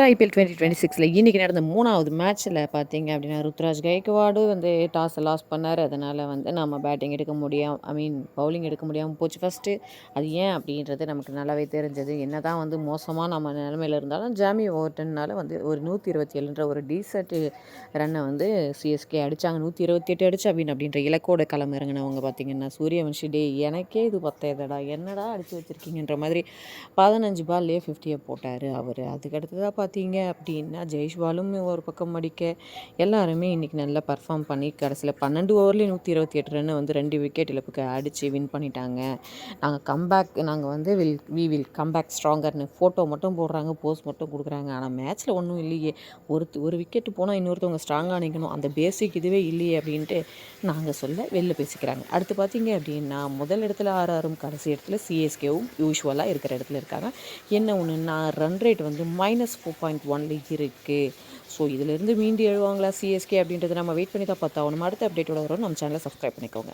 IPL 2026ல் இன்றைக்கி நடந்த 3வது மேட்ச்சில் பார்த்தீங்க அப்படின்னா ருத்ராஜ் கைக்வாடு டாஸை லாஸ் பண்ணார். அதனால் நம்ம பேட்டிங் எடுக்க பவுலிங் எடுக்க முடியாமல் போச்சு ஃபஸ்ட்டு. அது ஏன் அப்படின்றது நமக்கு நல்லாவே தெரிஞ்சது. என்ன தான் மோசமாக நம்ம நிலமையில் இருந்தாலும் ஜாமி ஓவர்டன்னால் ஒரு 127ன்ற ஒரு டீசென்ட் ரன்னை சிஎஸ்கே அடித்தாங்க. 128 அடிச்சு அப்படின்ற இலக்கோட களம் இறங்கினவங்க பார்த்தீங்கன்னா சூரியவன்ஷி எனக்கே இது பத்தாதடா, என்னடா அடித்து வச்சுருக்கீங்கன்ற மாதிரி 15 பால்லே 50 போட்டார் அவர். அதுக்கடுத்து தான் பார்த்தீங்க அப்படின்னா ஜெய்ஷ்வாலும் ஒரு பக்கம் அடிக்க எல்லாருமே இன்றைக்கி நல்லா பர்ஃபார்ம் பண்ணி கடைசியில் 12 ஓவர்லேயே 128 ரன்னு 2 விக்கெட் இழப்புக்கு அடித்து வின் பண்ணிட்டாங்க. நாங்கள் வில் கம்பேக் ஸ்ட்ராங்கர்னு ஃபோட்டோ மட்டும் போடுறாங்க, போஸ்ட் மட்டும் கொடுக்குறாங்க. ஆனால் மேட்ச்சில் ஒன்றும் இல்லையே. ஒரு விக்கெட்டு போனால் இன்னொருத்தவங்க ஸ்ட்ராங்காக நிற்கணும், அந்த பேசிக் இதுவே இல்லையே அப்படின்ட்டு நாங்கள் சொல்ல வெளில பேசிக்கிறாங்க. அடுத்து பார்த்தீங்க அப்படின்னா முதல் இடத்துல ஆர்ஆரும் கடைசி இடத்துல சிஎஸ்கேவும் யூஸ்வலாக இருக்கிற இடத்துல இருக்காங்க. என்ன ஒன்றுன்னா ரன் ரேட் -4.1 இருக்குது. ஸோ இதிலிருந்து மீண்டு எழுவாங்களா சிஎஸ்கே அப்படின்றத நம்ம வெயிட் பண்ணி தான் பார்த்தாகணும். அடுத்த அப்டேட்டோட வரும். நம்ம சேனலை சப்ஸ்கிரைப் பண்ணிக்கோங்க.